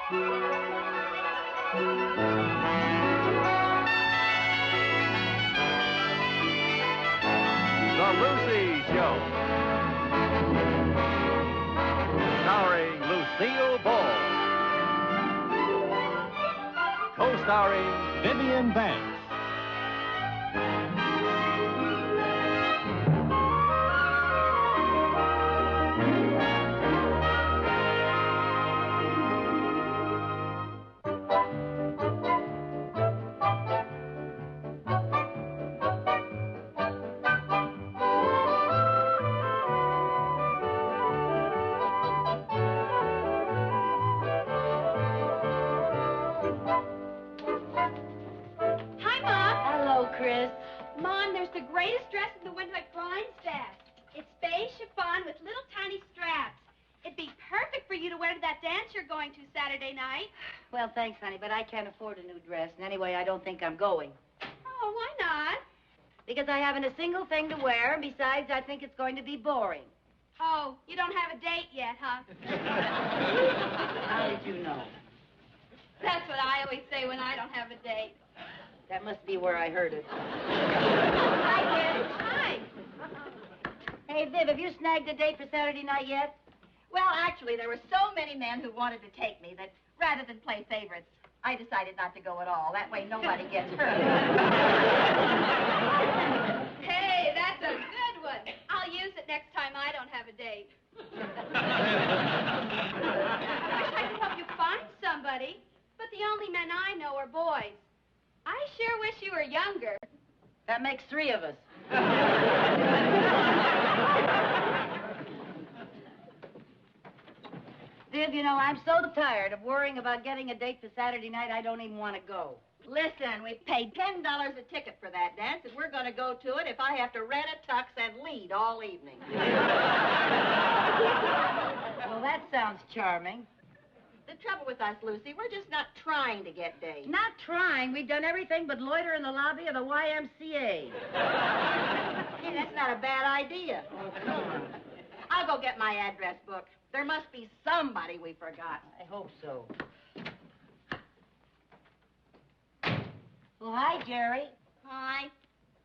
The Lucy Show. Starring Lucille Ball. Co-starring Vivian Banks. Chris. Mom, there's the greatest dress in the window at Grindstaff. It's beige chiffon with little tiny straps. It'd be perfect for you to wear to that dance you're going to Saturday night. Well, thanks, honey, but I can't afford a new dress. And anyway, I don't think I'm going. Oh, why not? Because I haven't a single thing to wear, and besides, I think it's going to be boring. Oh, you don't have a date yet, huh? How did you know? That's what I always say when I don't have a date. That must be where I heard it. Hi, Viv. Hi. Hey, Viv, have you snagged a date for Saturday night yet? Well, actually, there were so many men who wanted to take me that rather than play favorites, I decided not to go at all. That way nobody gets hurt. Hey, that's a good one. I'll use it next time I don't have a date. I wish I could help you find somebody, but the only men I know are boys. I sure wish you were younger. That makes 3 of us. Viv, you know, I'm so tired of worrying about getting a date for Saturday night, I don't even want to go. Listen, we've paid $10 a ticket for that dance, and we're going to go to it if I have to rent a tux and lead all evening. Well, that sounds charming. The trouble with us, Lucy, we're just not trying to get dates. Not trying. We've done everything but loiter in the lobby of the YMCA. Hey, that's not a bad idea. Oh, come on. I'll go get my address book. There must be somebody we forgot. I hope so. Well, hi, Jerry. Hi.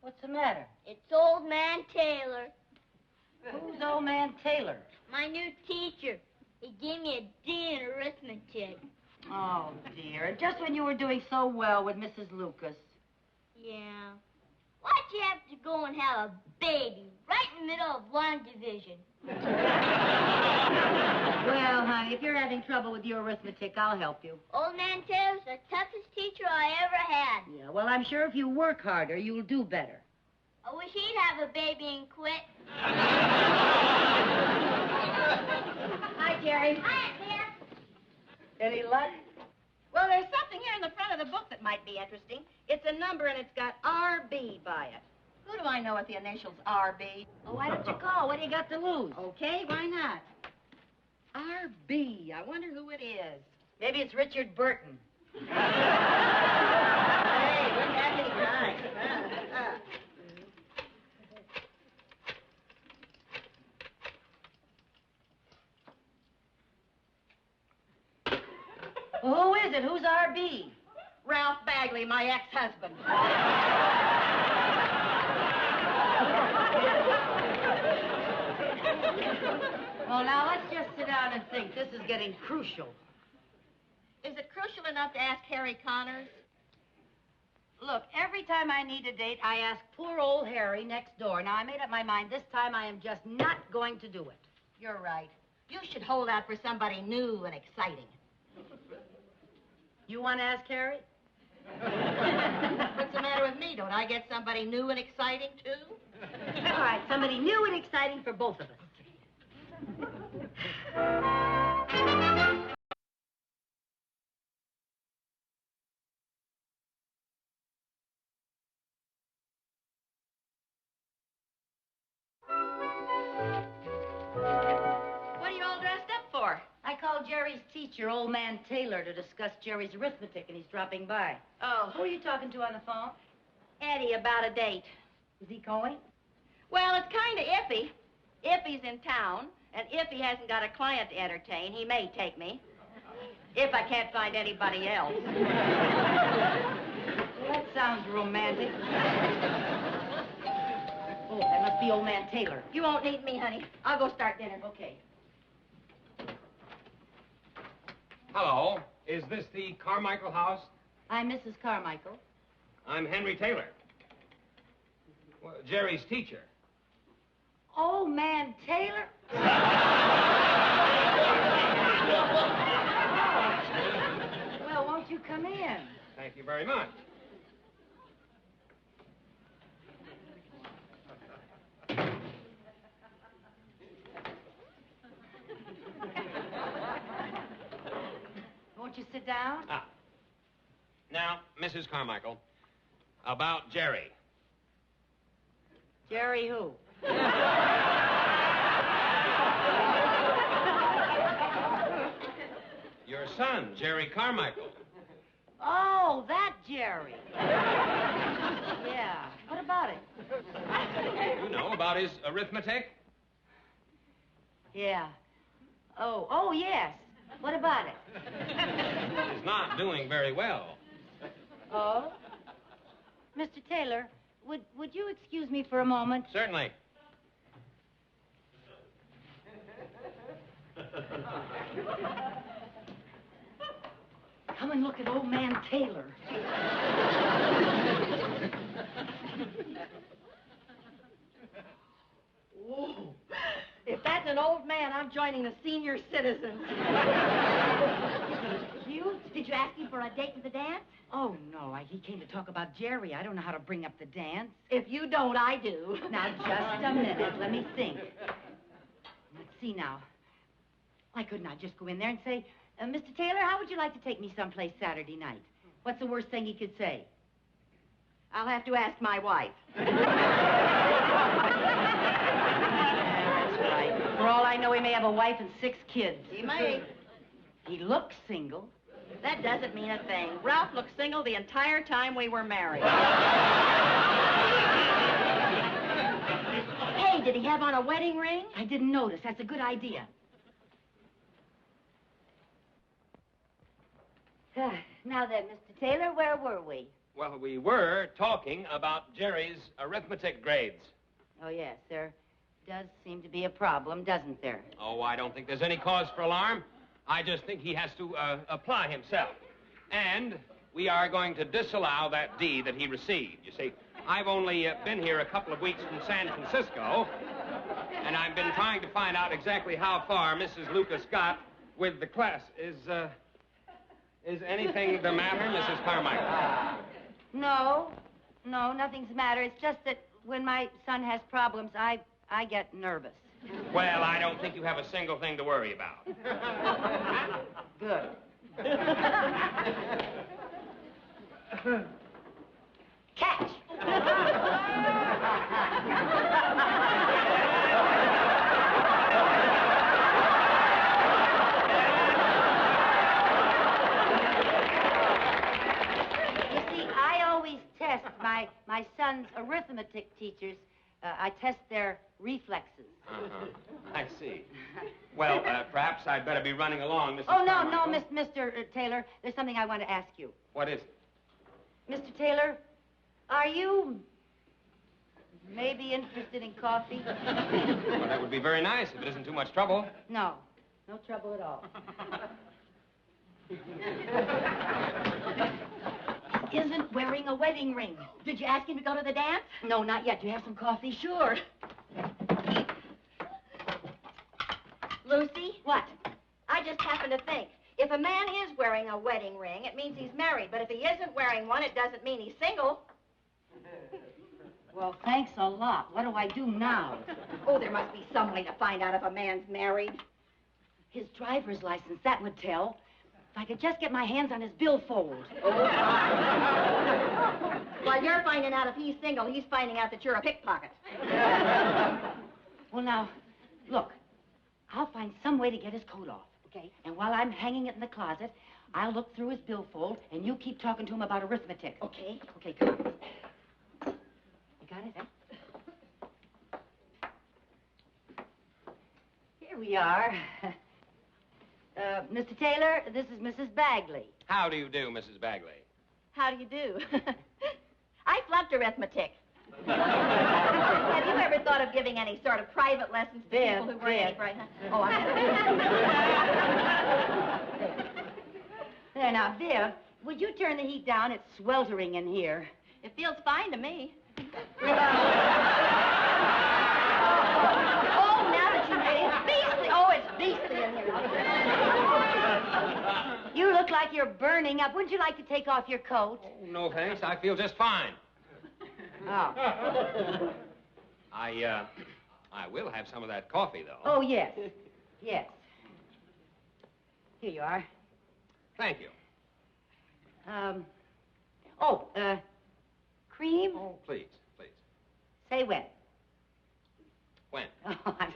What's the matter? It's Old Man Taylor. Who's Old Man Taylor? My new teacher. He gave me a D in arithmetic. Oh, dear. Just when you were doing so well with Mrs. Lucas. Yeah. Why'd you have to go and have a baby right in the middle of one division? Well, honey, if you're having trouble with your arithmetic, I'll help you. Old Man Taylor's the toughest teacher I ever had. Yeah, well, I'm sure if you work harder, you'll do better. I wish he'd have a baby and quit. Hi, Jerry. Hi, Dad. Any luck? Well, there's something here in the front of the book that might be interesting. It's a number, and it's got RB by it. Who do I know with the initials RB? Oh, why don't you call? What do you got to lose? Okay, why not? RB. I wonder who it is. Maybe it's Richard Burton. Hey, wouldn't that be nice? Well, who is it? Who's RB? Ralph Bagley, my ex-husband. Well, now, let's just sit down and think. This is getting crucial. Is it crucial enough to ask Harry Connors? Look, every time I need a date, I ask poor old Harry next door. Now, I made up my mind this time I am just not going to do it. You're right. You should hold out for somebody new and exciting. You want to ask Harry? What's the matter with me? Don't I get somebody new and exciting, too? All right, somebody new and exciting for both of us. What are you all dressed up for? I called Jerry's teacher, Old Man Taylor, to discuss Jerry's arithmetic, and he's dropping by. Oh. Who are you talking to on the phone? Eddie, about a date. Is he going? Well, it's kind of iffy. If he's in town, and if he hasn't got a client to entertain, he may take me. If I can't find anybody else. That sounds romantic. Oh, that must be old man Taylor. You won't need me, honey. I'll go start dinner. Okay. Hello. Is this the Carmichael house? I'm Mrs. Carmichael. I'm Henry Taylor. Well, Jerry's teacher. Old man Taylor? Well, won't you come in? Thank you very much. Won't you sit down? Now, Mrs. Carmichael, about Jerry. Jerry who? Your son, Jerry Carmichael. Oh, that Jerry. Yeah. What about it? You know about his arithmetic? Yeah. Oh, yes. What about it? He's not doing very well. Oh? Mr. Taylor, would you excuse me for a moment? Certainly. Come and look at old man Taylor. Whoa. If that's an old man, I'm joining the senior citizens. Did you ask him for a date to the dance? Oh, no, he came to talk about Jerry. I don't know how to bring up the dance. If you don't, I do. Now, just a minute. Let me think. Let's see now. Why couldn't I just go in there and say, Mr. Taylor, how would you like to take me someplace Saturday night? What's the worst thing he could say? I'll have to ask my wife. That's right. For all I know, he may have a wife and 6 kids. He may. He looks single. That doesn't mean a thing. Ralph looked single the entire time we were married. Hey, did he have on a wedding ring? I didn't notice. That's a good idea. Now then, Mr. Taylor, where were we? Well, we were talking about Jerry's arithmetic grades. Oh, yes, there does seem to be a problem, doesn't there? Oh, I don't think there's any cause for alarm. I just think he has to apply himself. And we are going to disallow that D that he received. You see, I've only been here a couple of weeks from San Francisco, and I've been trying to find out exactly how far Mrs. Lucas got with the class. Is anything the matter, Mrs. Carmichael? No, nothing's the matter. It's just that when my son has problems, I get nervous. Well, I don't think you have a single thing to worry about. Good. Catch! You see, I always test my son's arithmetic teachers. I test their reflexes. I see. Well, perhaps I'd better be running along, Mrs. Oh, no, Carmichael. Mr. Taylor. There's something I want to ask you. What is it? Mr. Taylor, are you maybe interested in coffee? Well, that would be very nice if it isn't too much trouble. No trouble at all. He isn't wearing a wedding ring. Did you ask him to go to the dance? No, not yet. Do you have some coffee? Sure. Lucy? What? I just happened to think. If a man is wearing a wedding ring, it means he's married. But if he isn't wearing one, it doesn't mean he's single. Well, thanks a lot. What do I do now? Oh, there must be some way to find out if a man's married. His driver's license, that would tell. If I could just get my hands on his billfold. While you're finding out if he's single, he's finding out that you're a pickpocket. Well, now, look. I'll find some way to get his coat off, okay? And while I'm hanging it in the closet, I'll look through his billfold, and you keep talking to him about arithmetic. Okay. Okay, come on. You got it, Here we are. Mr. Taylor, this is Mrs. Bagley. How do you do, Mrs. Bagley? How do you do? I flunked arithmetic. Have you ever thought of giving any sort of private lessons to people who weren't any bright? Oh, I'm There, now, Viv, would you turn the heat down? It's sweltering in here. It feels fine to me. Oh, now that you made it, it's beastly. Oh, it's beastly in here. You look like you're burning up. Wouldn't you like to take off your coat? Oh, no, thanks. I feel just fine. Oh. I will have some of that coffee, though. Oh, yes. Yes. Here you are. Thank you. Cream? Oh, please, please. Say when. When? Oh, I'm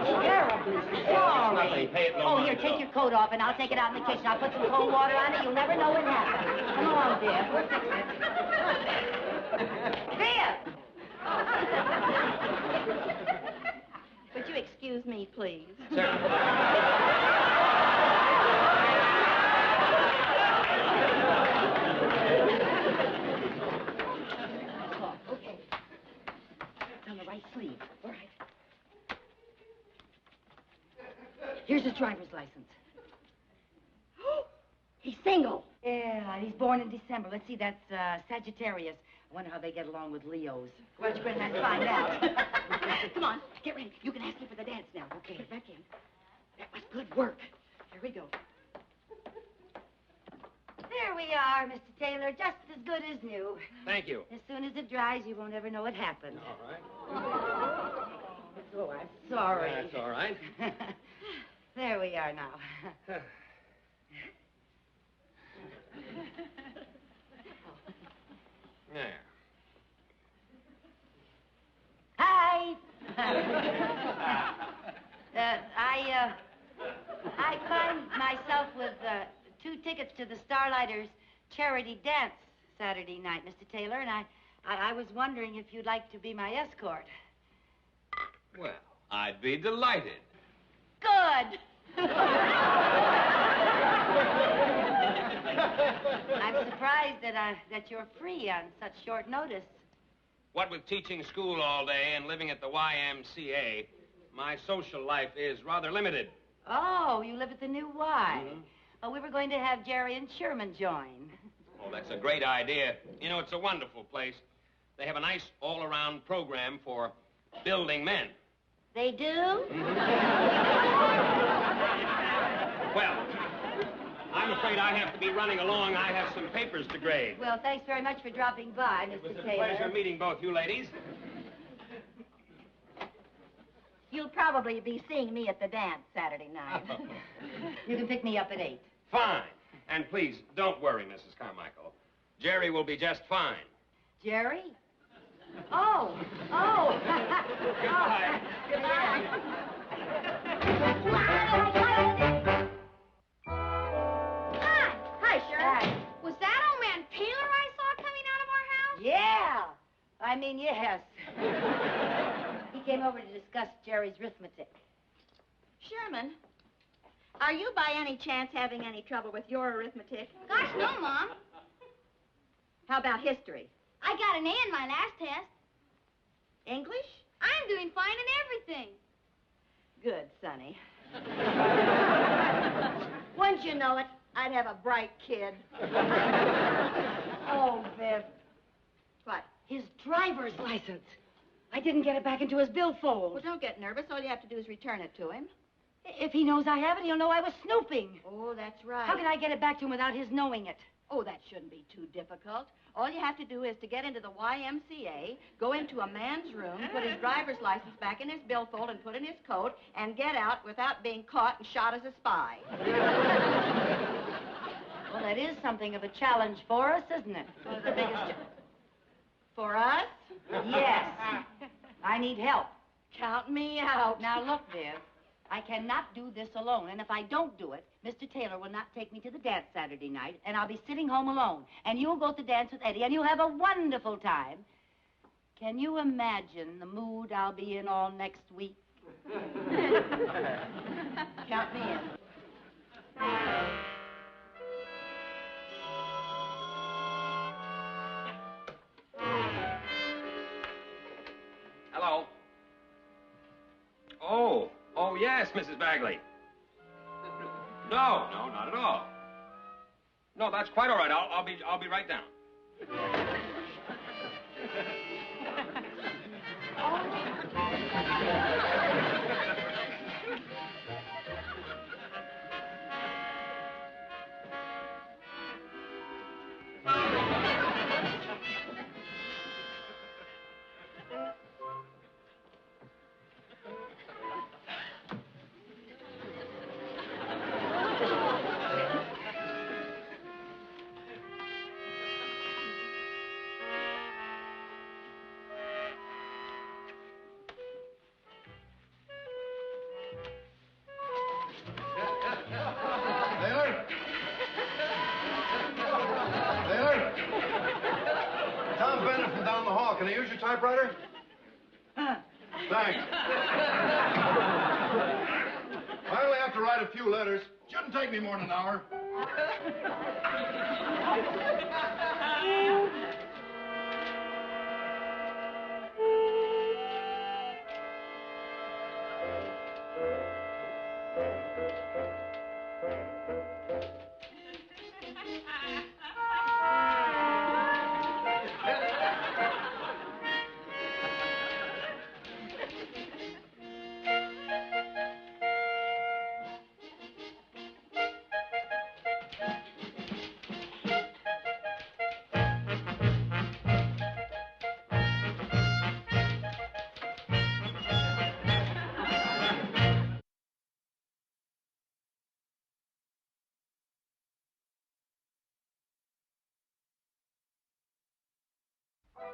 terribly sorry. Nothing. Pay it no Oh, mind here, at take all. your coat off, and I'll take it out in the kitchen. I'll put some cold water on it. You'll never know what happened. Come along, dear. We'll fix it. Dear! Would you excuse me, please? Certainly. Okay. It's on the right sleeve. All right. Here's his driver's license. He's single. Yeah, he's born in December. Let's see, that's Sagittarius. I wonder how they get along with Leos. Why don't you go ahead and find out? Come on, get ready. You can ask me for the dance now. Okay. Get back in. That was good work. Here we go. There we are, Mr. Taylor. Just as good as new. Thank you. As soon as it dries, you won't ever know what happened. All right. Oh, I'm sorry. That's all right. There we are now. There. Hi. I find myself with 2 tickets to the Starlighters charity dance Saturday night, Mr. Taylor, and I was wondering if you'd like to be my escort. Well, I'd be delighted. Good. I'm surprised that you're free on such short notice. What with teaching school all day and living at the YMCA, my social life is rather limited. Oh, you live at the New Y. Mm-hmm. Oh, we were going to have Jerry and Sherman join. Oh, that's a great idea. You know, it's a wonderful place. They have a nice all-around program for building men. They do? Mm-hmm. Well, I'm afraid I have to be running along. I have some papers to grade. Well, thanks very much for dropping by, Mr. It was Taylor. a pleasure meeting both you ladies. You'll probably be seeing me at the dance Saturday night. You can pick me up at 8. Fine. And please, don't worry, Mrs. Carmichael. Jerry will be just fine. Jerry? Oh. Oh. Goodbye. Hi, Sheriff. Was that old man Taylor I saw coming out of our house? Yeah. I mean, yes. He came over to discuss Jerry's arithmetic. Sherman, are you by any chance having any trouble with your arithmetic? Gosh, no, Mom. How about history? I got an A in my last test. English? I'm doing fine in everything. Good, Sonny. Once you know it, I'd have a bright kid. Oh, Viv. What? His driver's license. I didn't get it back into his billfold. Well, don't get nervous. All you have to do is return it to him. If he knows I have it, he'll know I was snooping. Oh, that's right. How can I get it back to him without his knowing it? Oh, that shouldn't be too difficult. All you have to do is to get into the YMCA, go into a man's room, put his driver's license back in his billfold and put in his coat, and get out without being caught and shot as a spy. Well, that is something of a challenge for us, isn't it? Well, the biggest... For us? Yes. I need help. Count me out. Now, look, Viv. I cannot do this alone, and if I don't do it, Mr. Taylor will not take me to the dance Saturday night, and I'll be sitting home alone. And you'll go to dance with Eddie, and you'll have a wonderful time. Can you imagine the mood I'll be in all next week? Count me in. Hello. Oh, yes, Mrs. Bagley. No, not at all. No, that's quite all right. I'll be right down. Tom Bennett from down the hall. Can I use your typewriter? Thanks. I only have to write a few letters. Shouldn't take me more than an hour.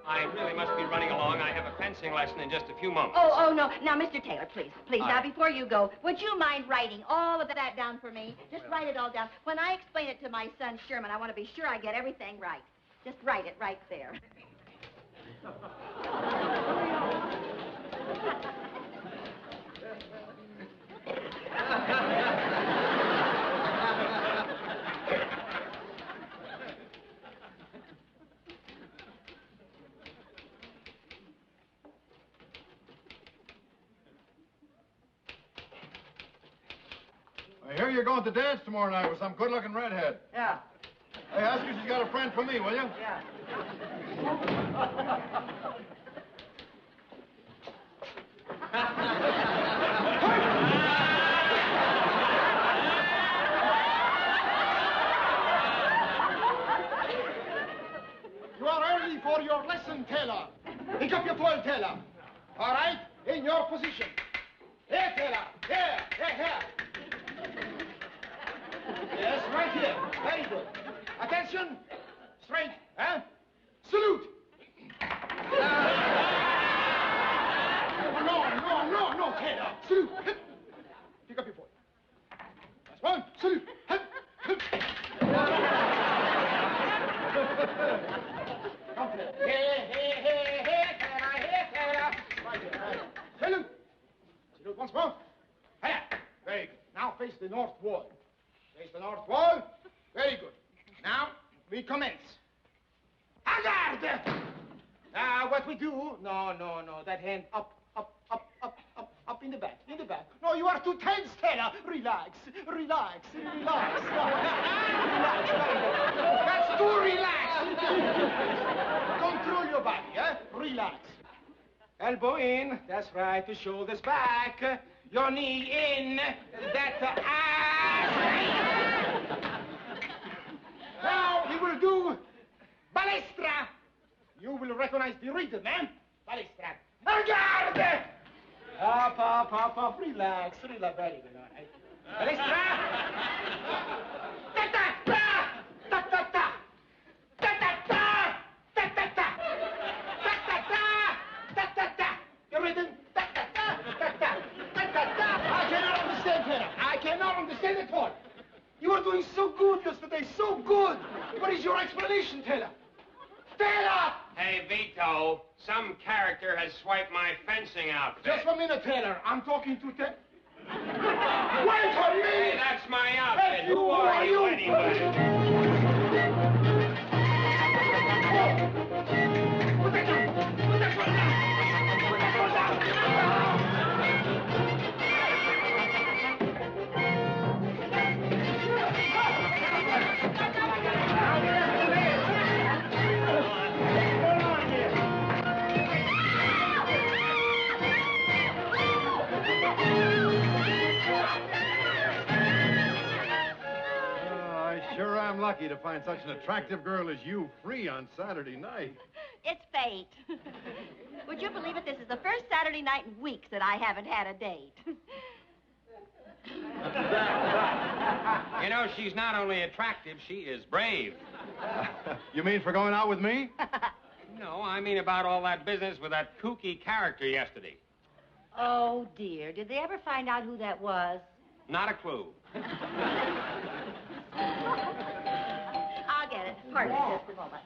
I really must be running along. I have a fencing lesson in just a few moments. Oh, no. Now, Mr. Taylor, please. All Now, right. before you go, would you mind writing all of that down for me? Just write it all down. When I explain it to my son, Sherman, I want to be sure I get everything right. Just write it right there. I hear you're going to dance tomorrow night with some good-looking redhead. Yeah. Hey, ask her if she's got a friend for me, will you? Yeah. You are early for your lesson, Taylor. Pick up your toy, Taylor. All right? In your position. Here, Taylor. Here. Yes, right here. Very good. Attention. Straight. Huh? Salute. No, Taylor. Salute. Pick up your toy. That's one. Salute. Come here. Here, Taylor. Right here. Salute. Salute once more. Here. Very good. Now face the north wall. Face the north wall. Very good. Now, we commence. Hazard! Now, what we do... No. That hand up in the back. No, you are too tense, Taylor. Relax. Relax. That's too relaxed. Control your body, eh? Relax. Elbow in. That's right. The shoulders back. Your knee in. That Now we will do balestra. You will recognize the rhythm, eh? Balestra. Garde! Up. Relax. Very good. All right. Balestra. Ta-ta-ta. Your rhythm. I cannot understand at all. You were doing so good yesterday, so good. What is your explanation, Taylor? Taylor! Hey, Vito, some character has swiped my fencing outfit. Just 1 minute, Taylor. I'm talking to Wait a minute! Hey, that's my outfit. Hey, Who are you anyway? I sure am lucky to find such an attractive girl as you free on Saturday night. It's fate. Would you believe it? This is the first Saturday night in weeks that I haven't had a date. You know, she's not only attractive, she is brave. You mean for going out with me? No, I mean about all that business with that kooky character yesterday. Oh, dear. Did they ever find out who that was? Not a clue. I'll get it. Pardon me just a moment.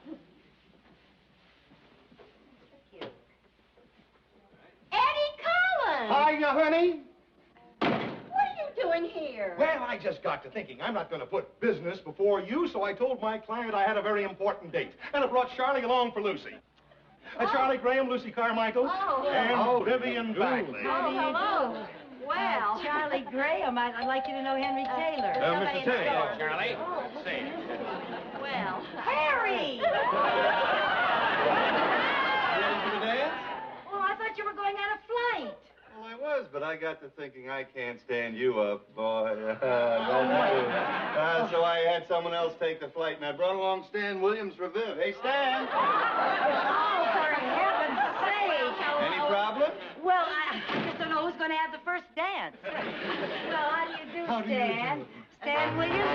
Eddie Collins! Hiya, honey. What are you doing here? Well, I just got to thinking. I'm not going to put business before you, so I told my client I had a very important date. And I brought Charlie along for Lucy. Charlie Graham, Lucy Carmichael, and Vivian Bagley. Oh, hello. Well, Charlie Graham. I'd like you to know Henry Taylor. Mr. Taylor. Hey, Charlie. Say it. well. Harry! Ready for the dance? Oh, I thought you were going on a flight. Well, I was, but I got to thinking I can't stand you up, boy. So I had someone else take the flight, and I brought along Stan Williams for Viv. Hey, Stan. Oh, for heaven's sake. Any problem? Well, I just don't know who's going to have the first dance. Well, how do you do, Stan? Stan Williams?